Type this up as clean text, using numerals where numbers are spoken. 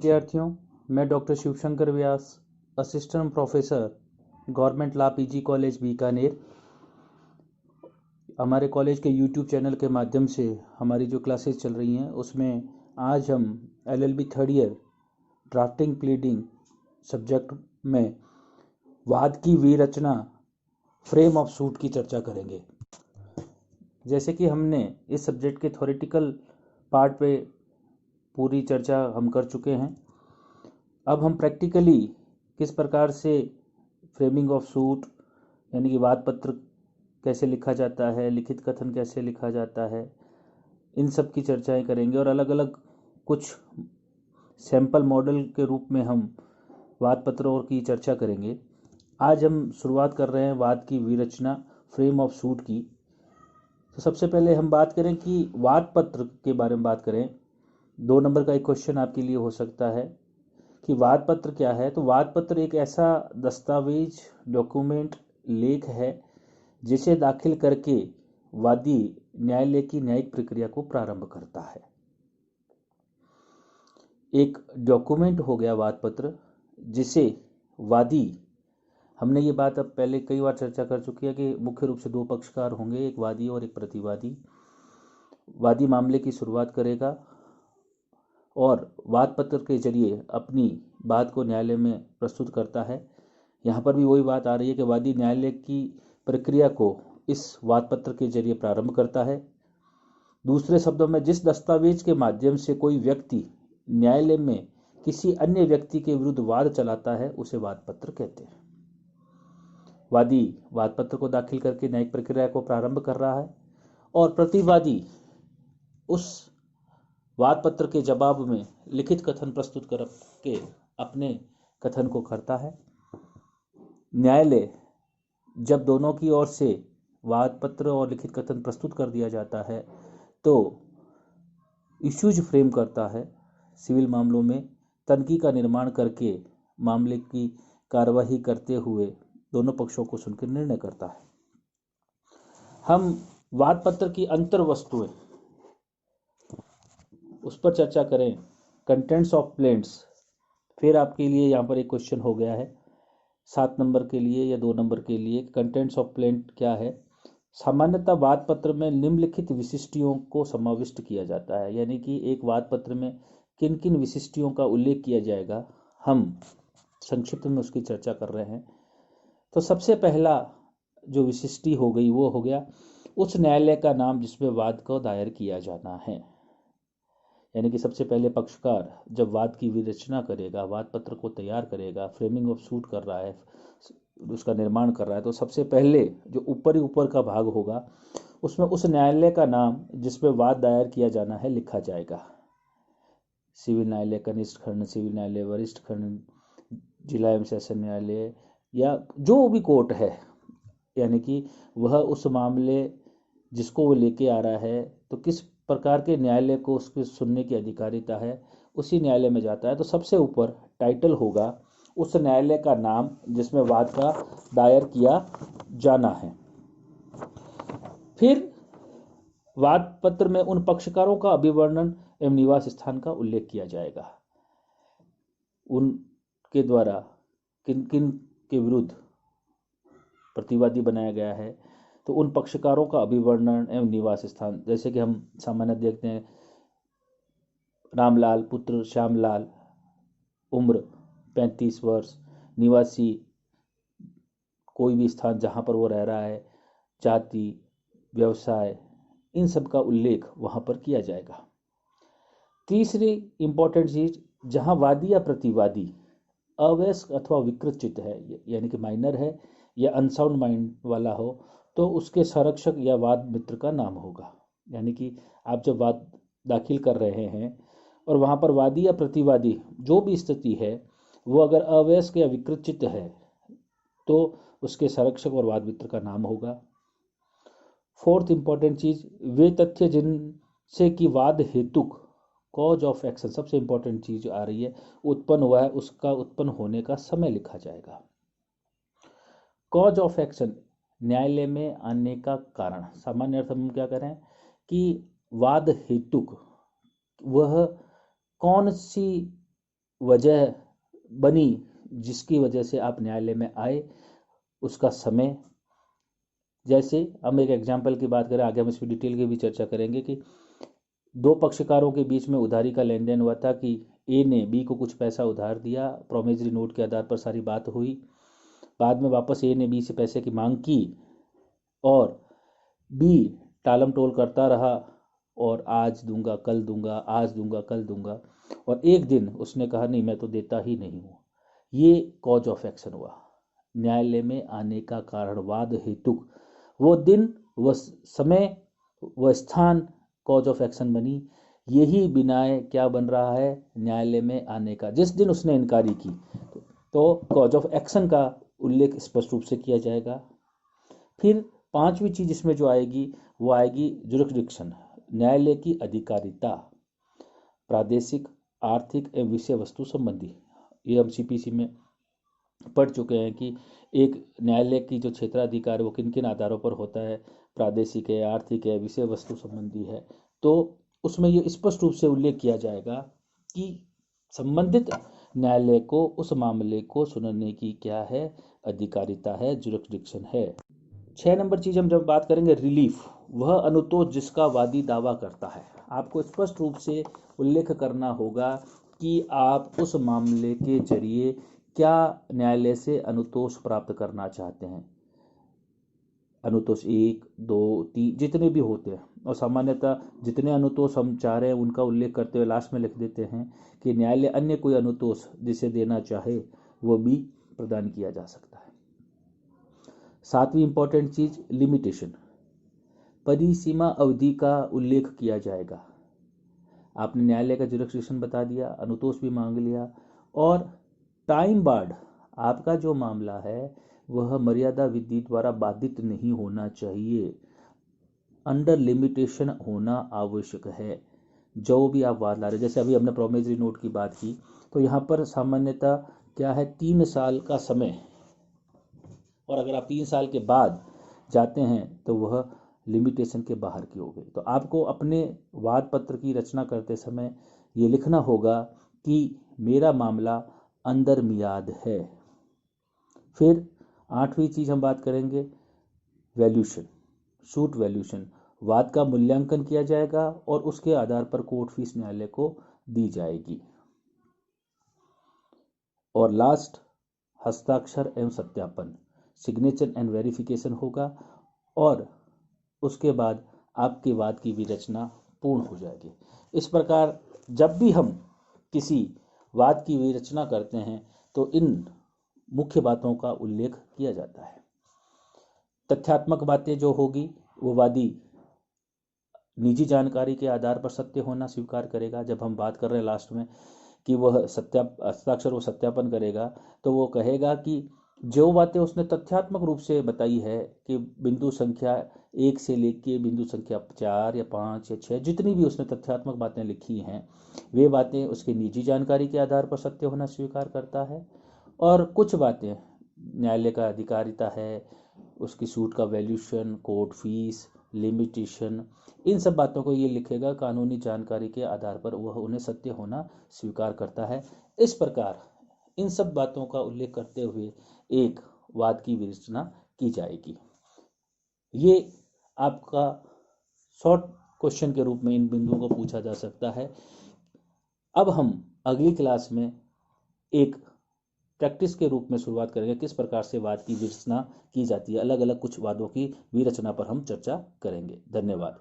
विद्यार्थियों, मैं doctor Shivshankar Vyas, assistant professor, government law PG college Bikaner. हमारे कॉलेज के यूट्यूब चैनल के माध्यम से हमारी जो क्लासेस चल रही हैं उसमें आज हम LLB third year drafting pleading subject में वाद की विरचना फ्रेम ऑफ सूट की चर्चा करेंगे। जैसे कि हमने इस सब्जेक्ट के थ्योरेटिकल पार्ट पे पूरी चर्चा हम कर चुके हैं, अब हम प्रैक्टिकली किस प्रकार से फ्रेमिंग ऑफ सूट यानी कि वाद पत्र कैसे लिखा जाता है, लिखित कथन कैसे लिखा जाता है, इन सब की चर्चाएं करेंगे और अलग अलग कुछ सैंपल मॉडल के रूप में हम वाद पत्रों की चर्चा करेंगे। आज हम शुरुआत कर रहे हैं वाद की विरचना फ्रेम ऑफ सूट की। तो सबसे पहले हम बात करें कि वाद पत्र के बारे में बात करें। 2 नंबर का एक क्वेश्चन आपके लिए हो सकता है कि वाद पत्र क्या है। तो वाद पत्र एक ऐसा दस्तावेज, डॉक्यूमेंट, लेख है जिसे दाखिल करके वादी न्यायालय की न्यायिक प्रक्रिया को प्रारंभ करता है। एक डॉक्यूमेंट हो गया वाद पत्र जिसे वादी, हमने ये बात अब पहले कई बार चर्चा कर चुकी है कि मुख्य रूप से 2 पक्षकार होंगे, एक वादी और एक प्रतिवादी। वादी मामले की शुरुआत करेगा और वाद पत्र के जरिए अपनी बात को न्यायालय में प्रस्तुत करता है। यहाँ पर भी वही बात आ रही है कि वादी न्यायालय की प्रक्रिया को इस वाद पत्र के जरिए प्रारंभ करता है। दूसरे शब्दों में, जिस दस्तावेज के माध्यम से कोई व्यक्ति न्यायालय में किसी अन्य व्यक्ति के विरुद्ध वाद चलाता है उसे वाद पत्र कहते हैं। वादी वाद पत्र को दाखिल करके न्यायिक प्रक्रिया को प्रारंभ कर रहा है और प्रतिवादी उस वाद पत्र के जवाब में लिखित कथन प्रस्तुत करके अपने कथन को करता है। न्यायालय जब दोनों की ओर से वाद पत्र और लिखित कथन प्रस्तुत कर दिया जाता है तो इश्यूज फ्रेम करता है। सिविल मामलों में तनकी का निर्माण करके मामले की कार्यवाही करते हुए दोनों पक्षों को सुनकर निर्णय करता है। हम वाद पत्र की अंतर वस्तुएं उस पर चर्चा करें। कंटेंट्स ऑफ प्लेंट्स, फिर आपके लिए यहाँ पर एक क्वेश्चन हो गया है 7 नंबर के लिए या 2 नंबर के लिए। कंटेंट्स ऑफ प्लेंट क्या है। सामान्यतः वाद पत्र में निम्नलिखित विशिष्टियों को समाविष्ट किया जाता है, यानी कि एक वाद पत्र में किन किन विशिष्टियों का उल्लेख किया जाएगा, हम संक्षिप्त में उसकी चर्चा कर रहे हैं। तो सबसे पहला जो विशिष्टि हो गई वो हो गया उस न्यायालय का नाम जिसमें वाद को दायर किया जाना है। यानी कि सबसे पहले पक्षकार जब वाद की विरचना करेगा, वाद पत्र को तैयार करेगा, फ्रेमिंग ऑफ सूट कर रहा है, उसका निर्माण कर रहा है, तो सबसे पहले जो ऊपर का भाग होगा उसमें उस न्यायालय का नाम जिसमें वाद दायर किया जाना है लिखा जाएगा। सिविल न्यायालय कनिष्ठ खंड, सिविल न्यायालय वरिष्ठ खंड, जिला एवं सेशन न्यायालय या जो भी कोर्ट है, यानी कि वह उस मामले जिसको वो लेके आ रहा है तो किस प्रकार के न्यायालय को उसके सुनने की अधिकारिता है, उसी न्यायालय में जाता है। तो सबसे ऊपर टाइटल होगा उस न्यायालय का नाम जिसमें वाद का दायर किया जाना है। फिर वाद पत्र में उन पक्षकारों का अभिवर्णन एवं निवास स्थान का उल्लेख किया जाएगा। उनके द्वारा किन किन के विरुद्ध प्रतिवादी बनाया गया है, तो उन पक्षकारों का अभिवर्णन एवं निवास स्थान, जैसे कि हम सामान्य देखते हैं रामलाल पुत्र श्यामलाल, उम्र 35 वर्ष, निवासी कोई भी स्थान जहाँ पर वो रह रहा है, जाति, व्यवसाय, इन सब का उल्लेख वहाँ पर किया जाएगा। तीसरी इंपॉर्टेंट चीज, जहाँ वादी या प्रतिवादी अवयस्क अथवा विकृत चित्त है, यानी कि माइनर है या अनसाउंड माइंड वाला हो, तो उसके संरक्षक या वाद मित्र का नाम होगा। यानी कि आप जब वाद दाखिल कर रहे हैं और वहाँ पर वादी या प्रतिवादी जो भी स्थिति है वो अगर अवयस्क या विकृत चित्त है तो उसके संरक्षक और वाद मित्र का नाम होगा। फोर्थ इंपॉर्टेंट चीज, वे तथ्य जिनसे कि वाद हेतुक कॉज ऑफ एक्शन, सबसे इंपॉर्टेंट चीज आ रही है, उत्पन्न हुआ है, उसका उत्पन्न होने का समय लिखा जाएगा। कॉज ऑफ एक्शन, न्यायालय में आने का कारण। सामान्य अर्थ में क्या करें कि वाद हेतुक वह कौन सी वजह बनी जिसकी वजह से आप न्यायालय में आए, उसका समय। जैसे हम एक एग्जाम्पल की बात करें, आगे हम इसकी डिटेल की भी चर्चा करेंगे कि दो पक्षकारों के बीच में उधारी का लेन देन हुआ था कि ए ने बी को कुछ पैसा उधार दिया, प्रोमिसरी नोट के आधार पर सारी बात हुई। बाद में वापस ए ने बी से पैसे की मांग की और बी टालम टोल करता रहा और आज दूंगा कल दूंगा, आज दूंगा कल दूंगा, और एक दिन उसने कहा नहीं मैं तो देता ही नहीं हूँ। ये कॉज ऑफ एक्शन हुआ। न्यायालय में आने का कारणवाद हेतु वो दिन, वह समय, वह स्थान कॉज ऑफ एक्शन बनी। यही बिनाए क्या बन रहा है, न्यायालय में आने का। जिस दिन उसने इनकारी की तो कॉज ऑफ एक्शन का उल्लेख स्पष्ट रूप से किया जाएगा। फिर पांचवी चीज इसमें जो आएगी वो आएगी जुरिस्डिक्शन, न्यायालय की अधिकारिता, प्रादेशिक, आर्थिक एवं विषय वस्तु संबंधी। ये हम सीपीसी में पढ़ चुके हैं कि एक न्यायालय की जो क्षेत्राधिकार है वो किन किन आधारों पर होता है, प्रादेशिक है, आर्थिक है, विषय वस्तु संबंधी है। तो उसमें ये स्पष्ट रूप से उल्लेख किया जाएगा कि संबंधित न्यायालय को उस मामले को सुनने की क्या है, अधिकारिता है, जुरिस्डिक्शन है। 6 नंबर चीज हम जब बात करेंगे रिलीफ, वह अनुतोष जिसका वादी दावा करता है। आपको स्पष्ट रूप से उल्लेख करना होगा कि आप उस मामले के जरिए क्या न्यायालय से अनुतोष प्राप्त करना चाहते हैं। अनुतोष 1, 2, 3 जितने भी होते हैं, और सामान्यतः जितने अनुतोष हम चाह रहे हैं उनका उल्लेख करते हुए लास्ट में लिख देते हैं कि न्यायालय अन्य कोई अनुतोष जिसे देना चाहे वो भी प्रदान किया जा सकता है। 7वीं इंपॉर्टेंट चीज लिमिटेशन, परिसीमा अवधि का उल्लेख किया जाएगा। आपने न्यायालय का जुरिस्डिक्शन बता दिया, अनुतोष भी मांग लिया, और टाइम बार्ड, आपका जो मामला है वह मर्यादा विधि द्वारा बाधित नहीं होना चाहिए, अंडर लिमिटेशन होना आवश्यक है। जो भी आप वाद ला रहे, जैसे अभी हमने प्रोमिसरी नोट की बात की, तो यहाँ पर सामान्यतः क्या है, 3 साल का समय, और अगर आप 3 साल के बाद जाते हैं तो वह लिमिटेशन के बाहर की हो गई। तो आपको अपने वाद पत्र की रचना करते समय ये लिखना होगा कि मेरा मामला अंदर मियाद है। फिर 8वीं चीज हम बात करेंगे वैल्यूशन, सूट वैल्यूशन, वाद का मूल्यांकन किया जाएगा और उसके आधार पर कोर्ट फीस न्यायालय को दी जाएगी। और लास्ट हस्ताक्षर एवं सत्यापन, सिग्नेचर एंड वेरिफिकेशन होगा, और उसके बाद आपके वाद की विरचना पूर्ण हो जाएगी। इस प्रकार जब भी हम किसी वाद की विरचना करते हैं तो इन मुख्य बातों का उल्लेख किया जाता है। तथ्यात्मक बातें जो होगी वो वादी निजी जानकारी के आधार पर सत्य होना स्वीकार करेगा। जब हम बात कर रहे हैं लास्ट में कि वह हस्ताक्षर वो सत्यापन करेगा, तो वो कहेगा कि जो बातें उसने तथ्यात्मक रूप से बताई है कि बिंदु संख्या 1 से लेके बिंदु संख्या 4 या 5 या 6 जितनी भी उसने तथ्यात्मक बातें लिखी हैं, वे बातें उसकी निजी जानकारी के आधार पर सत्य होना स्वीकार करता है। और कुछ बातें न्यायालय का अधिकारिता है, उसकी सूट का वैल्यूशन, कोर्ट फीस, लिमिटेशन, इन सब बातों को ये लिखेगा कानूनी जानकारी के आधार पर वह उन्हें सत्य होना स्वीकार करता है। इस प्रकार इन सब बातों का उल्लेख करते हुए एक वाद की विरचना की जाएगी। ये आपका शॉर्ट क्वेश्चन के रूप में इन बिंदुओं को पूछा जा सकता है। अब हम अगली क्लास में एक प्रैक्टिस के रूप में शुरुआत करेंगे, किस प्रकार से वाद की विरचना की जाती है। अलग अलग कुछ वादों की विरचना पर हम चर्चा करेंगे। धन्यवाद।